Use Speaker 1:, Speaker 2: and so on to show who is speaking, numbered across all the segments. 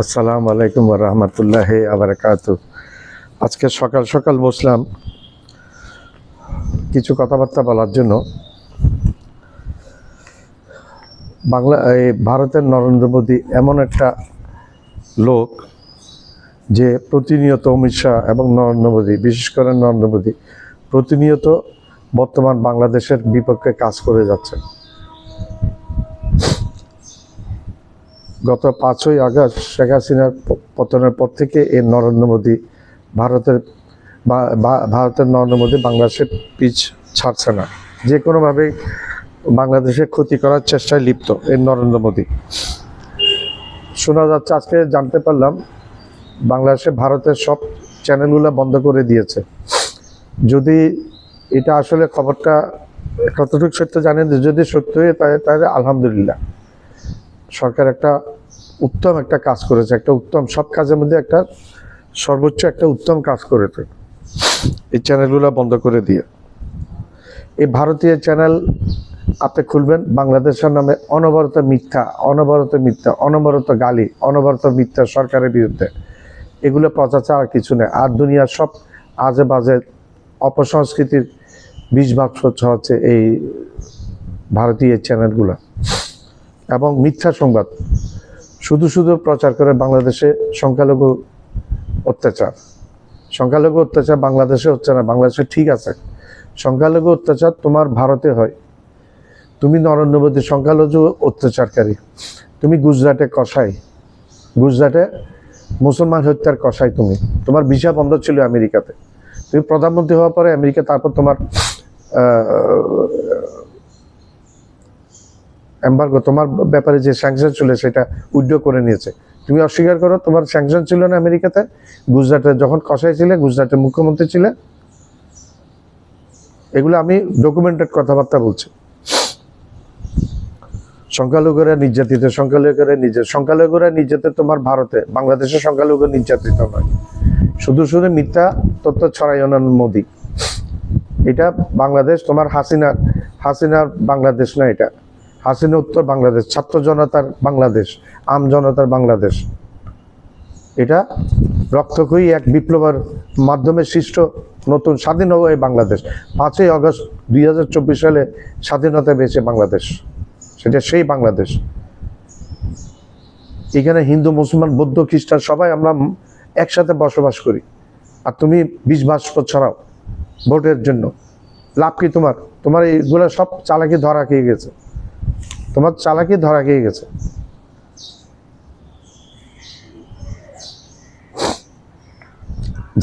Speaker 1: আসসালামু আলাইকুম ওয়া রাহমাতুল্লাহি ওয়া বারাকাতুহু। আজকে সকাল সকাল বসলাম কিছু কথাবার্তা বলার জন্য। ভারতের নরেন্দ্র মোদী এমন একটা লোক যে প্রতিনিয়ত অমিত শাহ এবং নরেন্দ্র মোদী, বিশেষ করে নরেন্দ্র মোদী প্রতিনিয়ত বর্তমান বাংলাদেশের বিপক্ষে কাজ করে যাচ্ছে। গত 5ই আগস্ট শেখ হাসিনার পতনের পর থেকে এই নরেন্দ্র মোদী ভারতের নরেন্দ্র মোদী বাংলাদেশের পিছ ছাড়ছে না। যে কোনোভাবেই বাংলাদেশের ক্ষতি করার চেষ্টায় লিপ্ত এই নরেন্দ্র মোদী। শোনা যাচ্ছে, আজকে জানতে পারলাম বাংলাদেশে ভারতের সব চ্যানেলগুলো বন্ধ করে দিয়েছে। যদি এটা আসলে খবরটা কতটুকু সত্য জানেন, যদি সত্য হয় তাহলে আলহামদুলিল্লাহ, সরকার একটা উত্তম একটা কাজ করেছে। একটা উত্তম, সব কাজের মধ্যে একটা সর্বোচ্চ একটা উত্তম কাজ করেছে এই চ্যানেলগুলো বন্ধ করে দিয়ে। এই ভারতীয় চ্যানেল আপনি খুলবেন, বাংলাদেশের নামে অনবরত মিথ্যা, অনবরত গালি, অনবরত মিথ্যা সরকারের বিরুদ্ধে, এগুলো প্রচার আর কিছু নেই। আর দুনিয়ার সব আজে বাজে অপসংস্কৃতির বীজভাগ হচ্ছে এই ভারতীয় চ্যানেলগুলো, এবং মিথ্যা সংবাদ শুধু প্রচার করে বাংলাদেশে সংখ্যালঘু অত্যাচার। বাংলাদেশে হচ্ছে না, বাংলাদেশে ঠিক আছে। সংখ্যালঘু অত্যাচার তোমার ভারতে হয়, তুমি নরেন্দ্র মোদী সংখ্যালঘু অত্যাচারকারী, তুমি গুজরাটে কসাই, গুজরাটে মুসলমান হত্যার কসাই। তোমার ভিসা বন্ধ ছিল আমেরিকাতে, তুমি প্রধানমন্ত্রী হওয়ার পরে আমেরিকা তারপর তোমার এম্বার্গো, তোমার ব্যাপারে যে স্যাংশন ছিল সেটা উইথড্র করে নিয়েছে। তুমি অস্বীকার করো তোমার স্যাংশন ছিল না আমেরিকাতে। গুজরাটে যখন কসাই ছিলে, গুজরাটের মুখ্যমন্ত্রী ছিলে। এগুলো আমি ডকুমেন্টেড কথাবার্তা বলছি। সংখ্যালঘুরা নির্যাতিত, সংখ্যালঘুরা নির্যাতিত তোমার ভারতে, বাংলাদেশের সংখ্যালঘু নির্যাতিত নয়। শুধু মিথ্যা তথ্য ছড়াই মোদী। এটা বাংলাদেশ তোমার হাসিনার বাংলাদেশ না, এটা হাসিনা উত্তর বাংলাদেশ, ছাত্র জনতার বাংলাদেশ, আম জনতার বাংলাদেশ। এটা রক্তক্ষয়ী এক বিপ্লবের মাধ্যমে সৃষ্ট নতুন স্বাধীন এই বাংলাদেশ। 5ই আগস্ট 2024 সালে স্বাধীনতা পেয়েছে বাংলাদেশ, সেটা সেই বাংলাদেশ। এখানে হিন্দু, মুসলমান, বৌদ্ধ, খ্রিস্টান সবাই আমরা একসাথে বসবাস করি। আর তুমি বিষ বাষ্প ছড়াও ভোটের জন্য। লাভ কি তোমার এইগুলো সব চালাকি ধরা খেয়ে গেছে, তোমার চালাকি ধরা খেয়ে গেছে।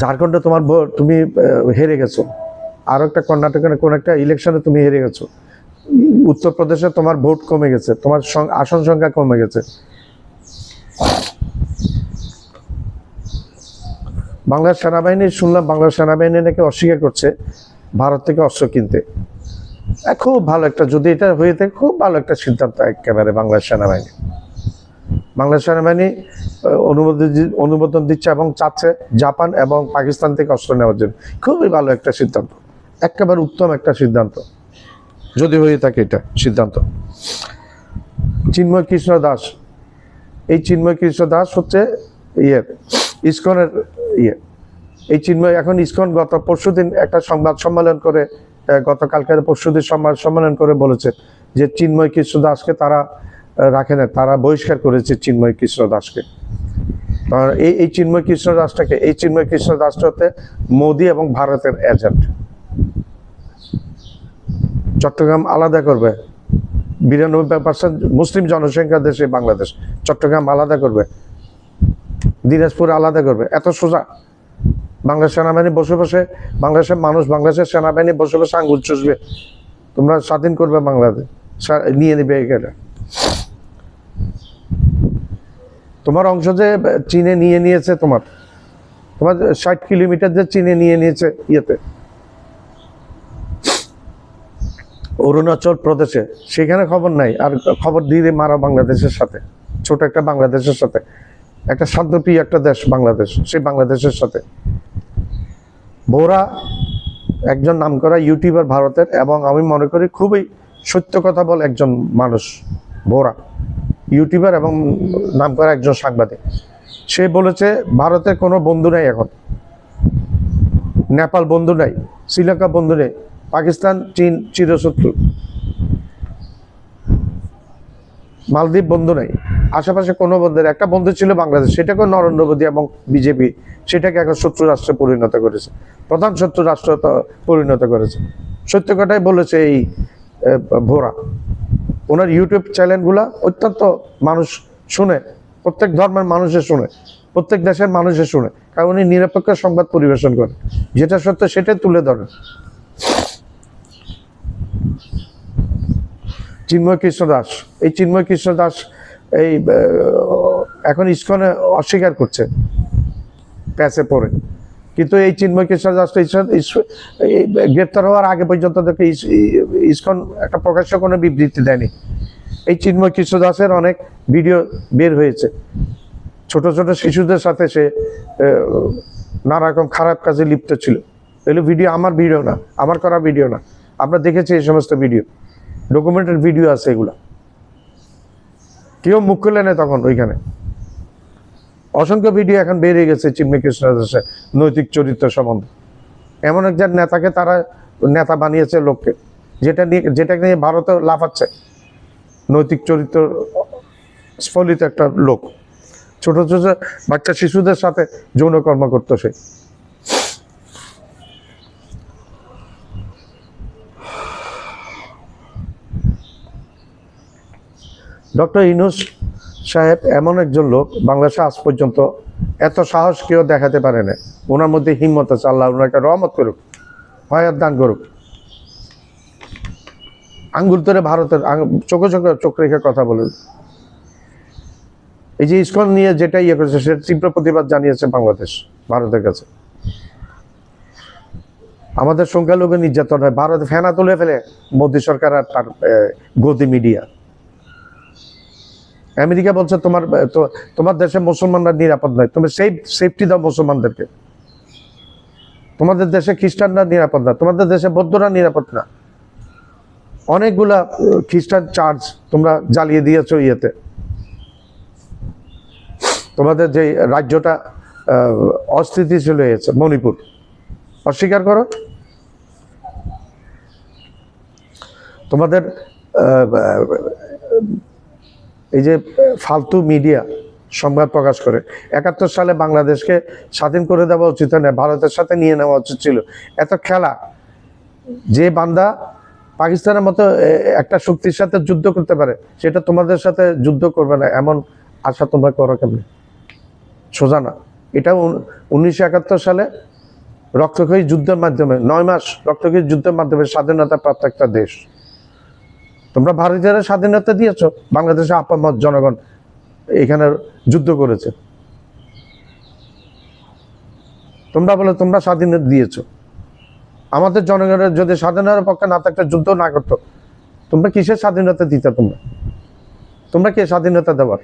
Speaker 1: ঝাড়খণ্ডে তোমার ভোট, তুমি হেরে গেছো। আর একটা কর্ণাটকের কোন একটা ইলেকশনে তুমি হেরে গেছো। উত্তরপ্রদেশে তোমার ভোট কমে গেছে, তোমার আসন সংখ্যা কমে গেছে। বাংলার সেনাবাহিনী, শুনলাম বাংলার সেনাবাহিনী নাকি অস্বীকার করছে ভারত থেকে অস্ত্র কিনতে। খুব ভালো একটা, যদি এটা হয়ে থাকে খুব ভালো একটা সিদ্ধান্ত একেবারে। বাংলার সেনাবাহিনী অনুমোদন দিচ্ছে এবং চাচ্ছে জাপান এবং পাকিস্তান থেকে অস্ত্র নেওয়ার জন্য। খুবই ভালো একটা সিদ্ধান্ত, একেবারে উত্তম একটা সিদ্ধান্ত যদি হয়ে থাকে এটা সিদ্ধান্ত। চিন্ময় কৃষ্ণ দাস, এই চিন্ময় কৃষ্ণ দাস হচ্ছে ইসকনের এই চিন্ময় এখন ইসকন গত পরশুদিন একটা সংবাদ সম্মেলন করে, গতকালকে পরশুদিন সংবাদ সম্মেলন করে বলেছে যে চিন্ময় কৃষ্ণ দাসকে তারা রাখে না, তারা বহিষ্কার করেছে চিন্ময় কৃষ্ণ দাসকে। এই চিন্ময় কৃষ্ণ দাসটা হতে মোদী এবং ভারতের এজেন্ট। চট্টগ্রাম আলাদা করবে, 92% মুসলিম জনসংখ্যার দেশে বাংলাদেশ। চট্টগ্রাম আলাদা করবে, দিনাজপুর আলাদা করবে। এত সোজা। বাংলাদেশ সেনাবাহিনী বাংলাদেশের মানুষ, বাংলাদেশের সেনাবাহিনী বসে আঙ্গুল চুষবে, তোমরা স্বাধীন করবে বাংলাদেশ, নিয়ে নেবে। এখানে তোমার অংশ যে চীনে নিয়ে নিয়েছে, তোমার 60 কিলোমিটার যে চীনে নিয়ে নিয়েছে অরুণাচল প্রদেশে, সেখানে খবর নাই। আর খবর দিয়ে মারা বাংলাদেশের সাথে, ছোট একটা বাংলাদেশের সাথে, একটা শান্তপ্রিয় একটা দেশ বাংলাদেশ, সেই বাংলাদেশের সাথে। বোরা একজন নামকরা ইউটিউবার ভারতের, এবং আমি মনে করি খুবই সত্য কথা বলে একজন মানুষ। বোরা ইউটিউবার এবং নামকরা একজন সাংবাদিক। সে বলেছে ভারতের কোনো বন্ধু নাই এখন, নেপাল বন্ধু নাই, শ্রীলঙ্কা বন্ধু নেই, পাকিস্তান চীন চিরশত্রু, মালদ্বীপ বন্ধু নাই, আশেপাশে কোনো বন্ধুর একটা বন্ধু ছিল বাংলাদেশ, সেটাকে নরেন্দ্র মোদী এবং বিজেপি সেটাকে এখন শত্রু রাষ্ট্রে পরিণত করেছে, প্রধান শত্রু রাষ্ট্র পরিণত করেছে। সত্য কথাই বলেছে এই ভোরা। ওনার ইউটিউব চ্যানেলগুলা অত্যন্ত মানুষ শুনে, প্রত্যেক ধর্মের মানুষের শুনে, প্রত্যেক দেশের মানুষের শুনে, কারণ উনি নিরপেক্ষ সংবাদ পরিবেশন করেন, যেটা সত্য সেটাই তুলে ধরেন। চিন্ময় কৃষ্ণ দাস, এই চিন্ময় কৃষ্ণ দাস এই এখন ইসকনে অস্বীকার করছে প্যাচে পড়ে, কিন্তু এই চিন্ময় কৃষ্ণ দাস গ্রেপ্তার হওয়ার আগে পর্যন্ত দেখে ইসকন একটা প্রকাশ্য কোনো বিবৃতি দেয়নি। এই চিন্ময় কৃষ্ণ দাসের অনেক ভিডিও বের হয়েছে, ছোট ছোট শিশুদের সাথে সে নানা রকম খারাপ কাজে লিপ্ত ছিল। এগুলো ভিডিও, আমার ভিডিও না, আমার করা ভিডিও না, আমরা দেখেছি এই সমস্ত ভিডিও, ডকুমেন্টেড ভিডিও আছে এগুলা, কেউ মুখ খুলে নেয় তখন ওইখানে। অসংখ্য ভিডিও এখন বেরিয়ে গেছে চিন্ময় কৃষ্ণ দাসের নৈতিক চরিত্র সম্বন্ধে। এমন একজন নেতাকে তারা নেতা বানিয়েছে লোককে, যেটা নিয়ে ভারতে লাফাচ্ছে, নৈতিক চরিত্র স্ফলিত একটা লোক, ছোট ছোট বাচ্চা শিশুদের সাথে যৌনকর্ম করতো সে। ডক্টর ইউনূস সাহেব এমন একজন লোক, বাংলাদেশে আজ পর্যন্ত এত সাহস কেউ দেখাতে পারে না। ওনার মধ্যে হিম্মত আছে, আল্লাহ ওনাকে রহমত করুক, হায়াত দান করুক। আঙ্গুল ধরে ভারতের চোখে চোখে চোখ রেখে কথা বলুন। এই যে ইসকন নিয়ে যেটা ইয়ে করেছে, সেটা তীব্র প্রতিবাদ জানিয়েছে বাংলাদেশ ভারতের কাছে। আমাদের সংখ্যালঘু নির্যাতন হয়, ভারত ফেনা তুলে ফেলে মোদী সরকার আর তার গদি মিডিয়া। আমেরিকা বলছে তোমার দেশে মুসলমানরা নিরাপদ নয়, তুমি সেফটি দাও মুসলমানদেরকে। তোমাদের দেশে খ্রিস্টানরা নিরাপদ না, তোমাদের দেশে বৌদ্ধরা নিরাপদ না। অনেকগুলা খ্রিস্টান চার্চ তোমরা জ্বালিয়ে দিয়েছো ইয়েতে। তোমাদের যে রাজ্যটা অস্থিতিশীল হয়েছে মণিপুর, অস্বীকার করো। তোমাদের এই যে ফালতু মিডিয়া সংবাদ প্রকাশ করে 71 সালে বাংলাদেশকে স্বাধীন করে দেওয়া উচিত না, ভারতের সাথে নিয়ে নেওয়া উচিত ছিল। এত খেলা, যে বান্দা পাকিস্তানের মতো একটা শক্তির সাথে যুদ্ধ করতে পারে, সেটা তোমাদের সাথে যুদ্ধ করবে না, এমন আশা তোমরা করো কেমনি? সোজা না। এটা 1971 সালে রক্তক্ষয়ী যুদ্ধের মাধ্যমে, 9 মাস রক্তক্ষয়ী যুদ্ধের মাধ্যমে স্বাধীনতা প্রাপ্ত একটা দেশ। তোমরা ভারতীয়রা স্বাধীনতা দিয়েছো, বাংলাদেশের আপামর জনগণ এখানে যুদ্ধ করেছে। তোমরা বলে তোমরা স্বাধীনতা দিয়েছো, আমাদের জনগণের যদি স্বাধীনতার পক্ষে না থাকতে, যুদ্ধ না করতো, তোমরা কিসের স্বাধীনতা দিতে? তোমরা কে স্বাধীনতা দেওয়ার?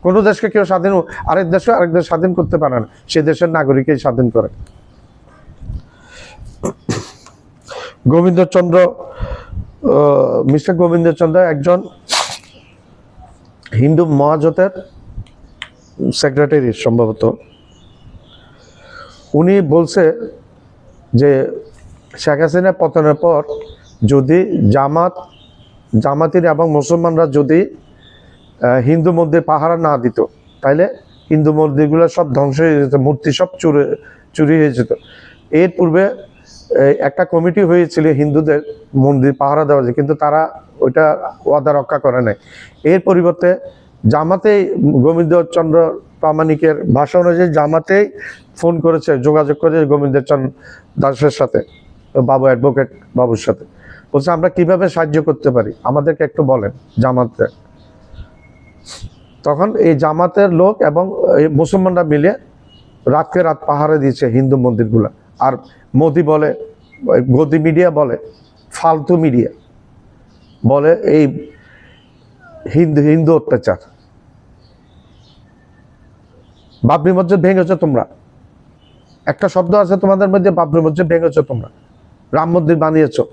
Speaker 1: কোনো দেশকে কেউ স্বাধীন, আরেক দেশ স্বাধীন করতে পারে না, সে দেশের নাগরিকই স্বাধীন করে। মিস্টার গোবিন্দচন্দ্র একজন হিন্দু মহাজোটের সেক্রেটারি সম্ভবত। উনি বলছে যে শেখ হাসিনা পতনের পর যদি জামাতিরা এবং মুসলমানরা যদি হিন্দু মন্দির পাহারা না দিত, তাইলে হিন্দু মন্দিরগুলো সব ধ্বংস হয়ে যেত, মূর্তি সব চুরি হয়ে যেত। এর পূর্বে একটা কমিটি হয়েছিল হিন্দুদের মন্দির পাহারা দেওয়া যায়, কিন্তু তারা ওইটা ওয়াদা রক্ষা করে নাই। এর পরিবর্তে জামাতেই, গোবিন্দচন্দ্র প্রামাণিকের ভাষা অনুযায়ী জামাতেই ফোন করেছে, যোগাযোগ করে গোবিন্দচন্দ্র দাসের সাথে, বাবু অ্যাডভোকেট বাবুর সাথে, বলছে আমরা কিভাবে সাহায্য করতে পারি, আমাদেরকে একটু বলেন জামাতের। তখন এই জামাতের লোক এবং মুসলমানরা মিলে রাতকে রাত পাহারা দিয়েছে হিন্দু মন্দিরগুলা। আর মোদি বলে, গদি মিডিয়া বলে, ফালতু মিডিয়া বলে এই হিন্দু অত্যাচার। বাবরি মসজিদ ভেঙেছো তোমরা, একটা শব্দ আছে তোমাদের মধ্যে, বাবরি মসজিদ ভেঙেছো তোমরা, রাম মন্দির বানিয়েছো,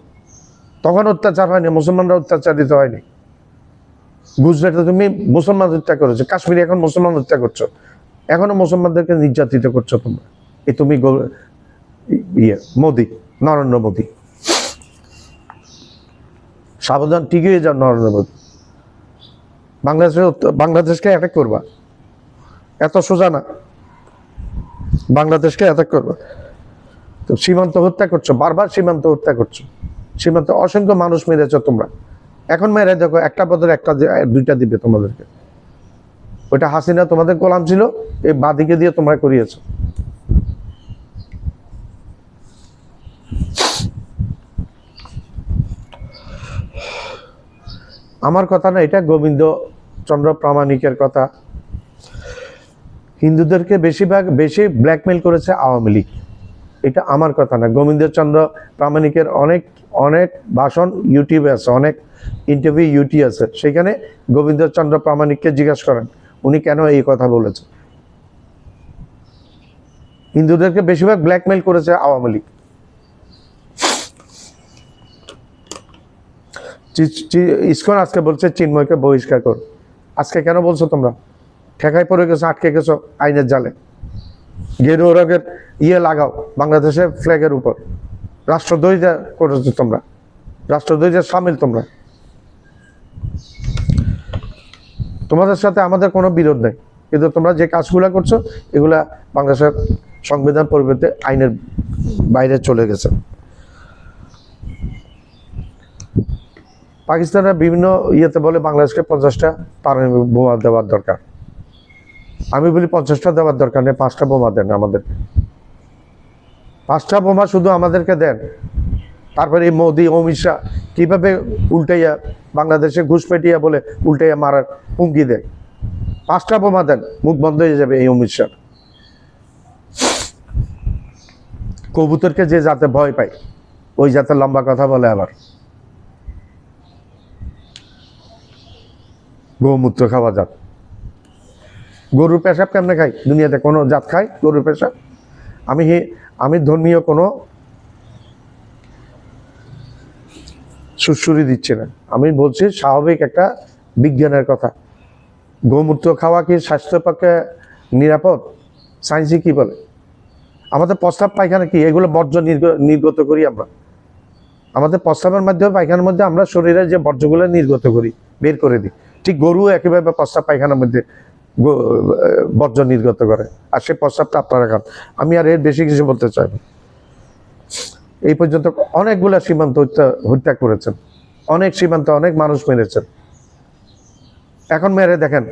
Speaker 1: তখন অত্যাচার হয়নি, মুসলমানরা অত্যাচারিত হয়নি। গুজরাটে তুমি মুসলমান হত্যা করেছো, কাশ্মীরে এখন মুসলমান হত্যা করছো, এখনো মুসলমানদেরকে নির্যাতিত করছো তোমরা। এই তুমি মোদি, নরেন্দ্র মোদি, সাবধান, ঠিক হয়ে যাও নরেন্দ্র মোদি। বাংলাদেশকে অ্যাটাক করবা, এত সোজা না। বাংলাদেশকে অ্যাটাক করবা তো সীমান্ত হত্যা করছো, বারবার সীমান্ত হত্যা করছো। সীমান্ত অসংখ্য মানুষ মেরেছ তোমরা। এখন মেরে দেখো, একটা বদলে একটা দুইটা দিবে তোমাদেরকে। ওইটা হাসিনা তোমাদের গোলাম ছিল, এই বাদিকে দিয়ে তোমরা করিয়েছ। আমার কথা না, এটা গোবিন্দ চন্দ্র প্রামাণিকের কথা। হিন্দুদেরকে বেশি ব্ল্যাকমেল করেছে আওয়ামী লীগ, এটা আমার কথা না। গোবিন্দ চন্দ্র প্রামাণিকের অনেক ভাষণ ইউটিউবে আছে, অনেক ইন্টারভিউ ইউটিউব আছে, সেখানে গোবিন্দ চন্দ্র প্রামাণিককে জিজ্ঞাসা করেন উনি কেন এই কথা বলেছেন। হিন্দুদেরকে বেশিরভাগ ব্ল্যাকমেল করেছে আওয়ামী লীগ। ইসকন আজকে বলছে চিন্ময়কে বহিষ্কার কর। আজকে কেন বলছো তোমরা? ঠেকায় পড়ে গেছো, আটকে গেছো আইনের জালে। গেরুয়া রঙের লাগাও বাংলাদেশের ফ্ল্যাগের উপর। রাষ্ট্রদ্রোহিতা করেছো তোমরা, রাষ্ট্রদ্রোহিতার সামিল তোমরা। তোমাদের সাথে আমাদের কোনো বিরোধ নেই, কিন্তু তোমরা যে কাজগুলো করছো এগুলা বাংলাদেশের সংবিধান পরিবর্তে আইনের বাইরে চলে গেছে। পাকিস্তানের বিভিন্ন ইয়েতে বলে বাংলাদেশকে 50টা পারমাণবিক বোমা দেওয়ার দরকার। আমি বলি 50টা দেওয়ার দরকার নেই, 5টা বোমা দেন আমাদের। 5টা বোমা শুধু আমাদেরকে দেন। তারপরে এই মোদি অমিত শাহ কীভাবে উল্টাইয়া বাংলাদেশে ঘুষপেটিয়া বলে উল্টাইয়া মারার হুমকি দেয়। 5টা বোমা দেন, মুখ বন্ধ হয়ে যাবে এই অমিত শাহ। কবুতরকে যে যাতে ভয় পায়, ওই যাতে লম্বা কথা বলে। আবার গোমূত্র খাওয়া জাত, গরুর পেশাব কেমনে খাই? দুনিয়াতে কোনো জাত খায় গরুর পেশাব? আমি ধর্মীয় কোনো সুশ্রুতি দিচ্ছি না, আমি বলছি স্বাভাবিক একটা বিজ্ঞানের কথা। গোমূত্র খাওয়া কি স্বাস্থ্যের পক্ষে নিরাপদ? সায়েন্সে কি বলে? আমাদের প্রস্রাব পায়খানা কি? এগুলো বর্জ্য নির্গত করি আমরা। আমাদের প্রস্রাবের মাধ্যমে পায়খানার মধ্যে আমরা শরীরে যে বর্জ্যগুলো নির্গত করি, বের করে দিই। ঠিক গরু একইভাবে প্রস্রাব পায়খানার মধ্যে বর্জ্য নির্গত করে, আর সে প্রস্রাবটা আপনারা খান। আমি আর এর বেশি কিছু বলতে চাই না। এই পর্যন্ত অনেকগুলা সীমান্ত হত্যা করেছেন, অনেক সীমান্ত, অনেক মানুষ মেরেছেন। এখন মেরে দেখেন,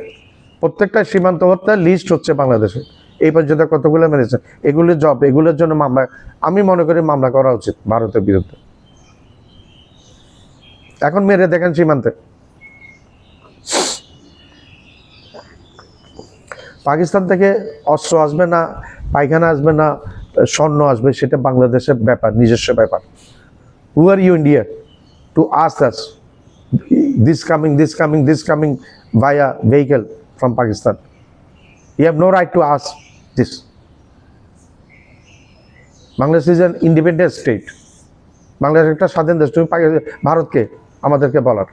Speaker 1: প্রত্যেকটা সীমান্ত হত্যা লিস্ট হচ্ছে বাংলাদেশে। এই পর্যন্ত কতগুলো মেরেছেন। এগুলোর জন্য মামলা, আমি মনে করি মামলা করা উচিত ভারতের বিরুদ্ধে। এখন মেরে দেখেন সীমান্তে। পাকিস্তান থেকে অস্ত্র আসবে না, পায়খানা আসবে না, স্বর্ণ আসবে, সেটা বাংলাদেশের ব্যাপার, নিজস্ব ব্যাপার। Who are you India to ask us this coming via vehicle from Pakistan? You have no right to ask this. Bangladesh is an independent state. Bangladesh একটা স্বাধীন দেশ। তুমি ভারতকে আমাদেরকে বলার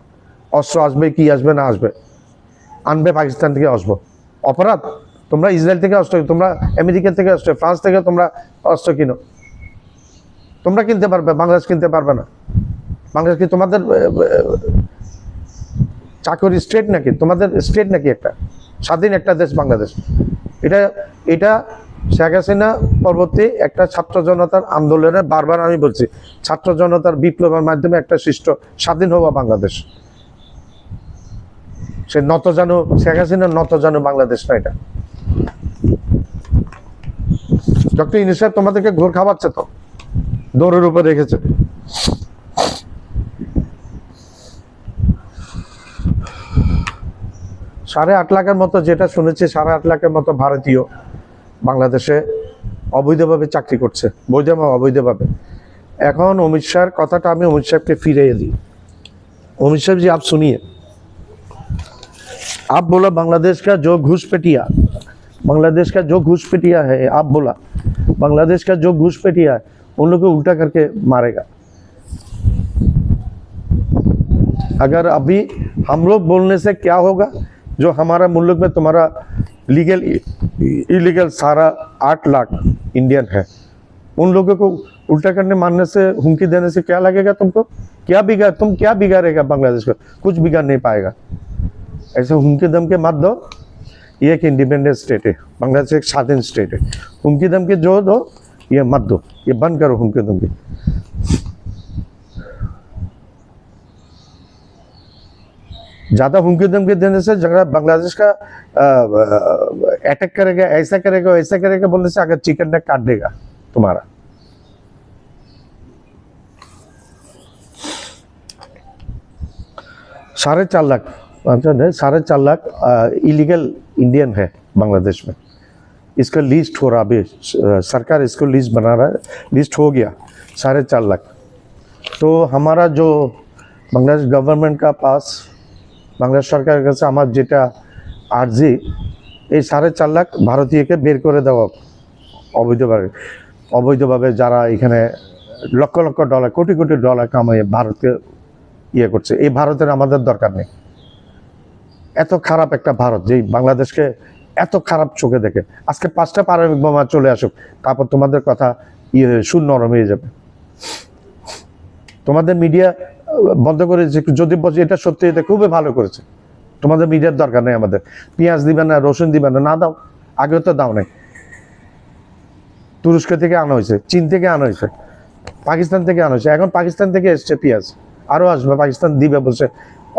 Speaker 1: অস্ত্র আসবে কি আসবে না আসবে, আনবে পাকিস্তান থেকে আসবো অপরাধ? তোমরা ইসরায়েল থেকে অস্ত্র, তোমরা আমেরিকা থেকে অস্ত্র, ফ্রান্স থেকে তোমরা অস্ত্র কিনো, তোমরা কিনতে পারবে, বাংলাদেশ কিনতে পারবে না। বাংলাদেশ কি তোমাদের চাকরি স্টেট নাকি? তোমাদের স্টেট নাকি? একটা স্বাধীন একটা দেশ বাংলাদেশ। এটা শেখ হাসিনা পরবর্তী একটা ছাত্র জনতার আন্দোলনে, বারবার আমি বলছি, ছাত্র জনতার বিপ্লবের মাধ্যমে একটা সৃষ্ট স্বাধীন হওয়া বাংলাদেশ। সে নতজানু শেখ হাসিনার নতজানু বাংলাদেশ না এটা। ডক্টর ইউনূস সাহেব তোমাদেরকে ঘোর খাওয়াচ্ছে তো, দৌড়ের উপর রেখেছে। সাড়ে 8 লাখের মতো, যেটা শুনেছি 8.5 লাখের মতো ভারতীয় বাংলাদেশে অবৈধভাবে চাকরি করছে, বৈধভাবে অবৈধভাবে। এখন অমিত শাহের কথাটা আমি অমিত সাহেবকে ফিরিয়ে দিই। अमित साहब जी आप सुनिए, आप बोला बांग्लादेश का जो घुसपैठिया, बांग्लादेश का जो घुसपैठिया है, आप बोला बांग्लादेश का जो घुसपैठिया है उन लोग को उल्टा करके मारेगा। अगर अभी हम लोग बोलने से क्या होगा, जो हमारा मुल्क में तुम्हारा लीगल इलीगल सारा 8 लाख इंडियन है। उन लोगों को उल्टा करने मारने से, हुमकी देने से क्या लगेगा तुमको? तुम क्या बिगाड़ेगा बांग्लादेश को? कुछ बिगाड़ नहीं पाएगा। ऐसे हुमकी दम के मत दो। ये एक इंडिपेंडेंट स्टेट है, बांग्लादेश एक स्वाधीन स्टेट है। हुमकी दम के जो दो ये मत दो, ये बंद करो हुमकी दम की। ज्यादा हुमकी दमकी देने से झगड़ा बांग्लादेश का अटैक करेगा, ऐसा करेगा वैसा करेगा बोलने से अगर चिकन ने काट देगा तुम्हारा। साढ़े 4 लाख 4.5 लाख इलीगल इंडियन है बांग्लादेश में। इसका लिस्ट हो रहा, अभी सरकार इसको लिस्ट बना रहा है, लिस्ट हो गया 4.5 लाख। तो हमारा जो बांग्लादेश गवर्नमेंट का पास, বাংলাদেশ সরকারের কাছে আমার যেটা আর্জি, এই 4.5 লাখ ভারতীয়কে বের করে দেওয়া অবৈধভাবে যারা এখানে লক্ষ লক্ষ ডলার, কোটি কোটি ডলার কামাই ভারতকে ইয়ে করছে। এই ভারতের আমাদের দরকার নেই। এত খারাপ একটা ভারত যেই বাংলাদেশকে এত খারাপ চোখে দেখে, আজকে 5টা পারমাণবিক বোমা চলে আসুক, তারপর তোমাদের কথা সুর নরম হয়ে যাবে। তোমাদের মিডিয়া বন্ধ করে যদি বলছি এটা সত্যি, এটা খুবই ভালো করেছে। তোমাদের মিডিয়ার দরকার নেই আমাদের। পেঁয়াজ দিবে না, রসুন দিবে না, না দাও, আগেও তো দাও নাই। তুরস্ক থেকে আনা হয়েছে, চীন থেকে আনা হয়েছে, পাকিস্তান থেকে আনা হয়েছে, এখন পাকিস্তান থেকে এসছে পেঁয়াজ, আরও আসবে। পাকিস্তান দিবে বলছে,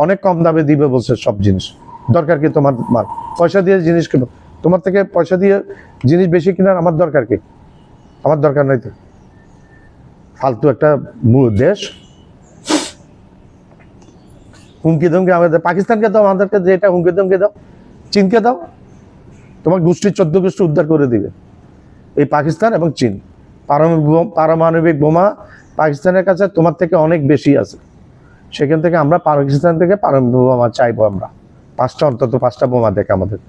Speaker 1: অনেক কম দামে দিবে বলছে সব জিনিস। দরকার কি তোমার? মাল পয়সা দিয়ে জিনিস কিনো, তোমার থেকে পয়সা দিয়ে জিনিস বেশি কেনার আমার দরকার কি? আমার দরকার নাই তো। ফালতু একটা দেশ। হুমকি ধমকি আমাদের পাকিস্তানকে দাও, আমাদেরকে যেটা হুমকি ধমকি দাও, চীনকে দাও, তোমার গোষ্ঠী 14 গোষ্ঠী উদ্ধার করে দিবে। এই পাকিস্তান এবং চীন পারমাণবিক বোমা পাকিস্তানের কাছে তোমার থেকে অনেক বেশি আছে। সেখান থেকে আমরা পাকিস্তান থেকে পারমাণবিক বোমা চাইবো। আমরা 5টা, অন্তত 5টা বোমা দেখে আমাদের,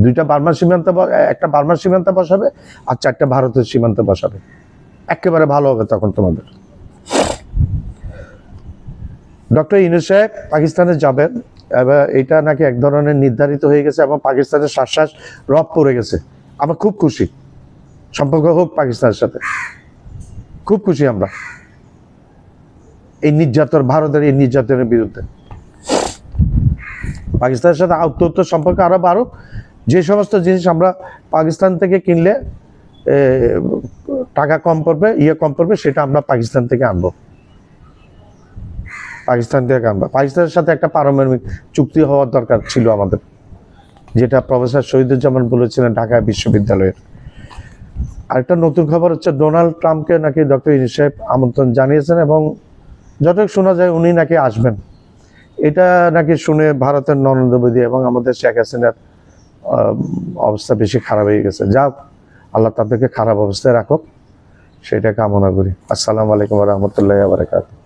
Speaker 1: 2টা বার্মার সীমান্ত, একটা বার্মার সীমান্ত বসাবে আর 4টা ভারতের সীমান্ত বসাবে। একেবারে ভালো হবে তখন তোমাদের। ডক্টর ইউনূস সাহেব পাকিস্তানে যাবেন, এবার এটা নাকি এক ধরনের নির্ধারিত হয়ে গেছে এবং পাকিস্তানের শ্বাস রব পড়ে গেছে। আমরা খুব খুশি, সম্পর্ক হোক পাকিস্তানের সাথে, খুব খুশি আমরা এই নির্যাতন, ভারতের এই নির্যাতনের বিরুদ্ধে। পাকিস্তানের সাথে আত্মহত্য সম্পর্ক আরো বাড়ুক। যে সমস্ত জিনিস আমরা পাকিস্তান থেকে কিনলে টাকা কম পড়বে, কম পড়বে, সেটা আমরা পাকিস্তান থেকে আনবো। পাকিস্তানের সাথে একটা পারমাণবিক চুক্তি হওয়ার দরকার ছিল আমাদের, যেটা প্রফেসর শহীদুজ্জামান বলেছিলেন ঢাকা বিশ্ববিদ্যালয়ের। আরেকটা নতুন খবর হচ্ছে, ডোনাল্ড ট্রাম্পকে নাকি ডক্টর ইউনূস সাহেব আমন্ত্রণ জানিয়েছেন এবং যতটুকু শোনা যায় উনি নাকি আসবেন। এটা নাকি শুনে ভারতের নরেন্দ্র মোদী এবং আমাদের শেখ হাসিনার অবস্থা বেশি খারাপ হয়ে গেছে। যাক, আল্লাহ তাদেরকে খারাপ অবস্থায় রাখুক, সেটা কামনা করি। আসসালামু আলাইকুম ওয়া রাহমাতুল্লাহি ওয়া বারাকাতুহু।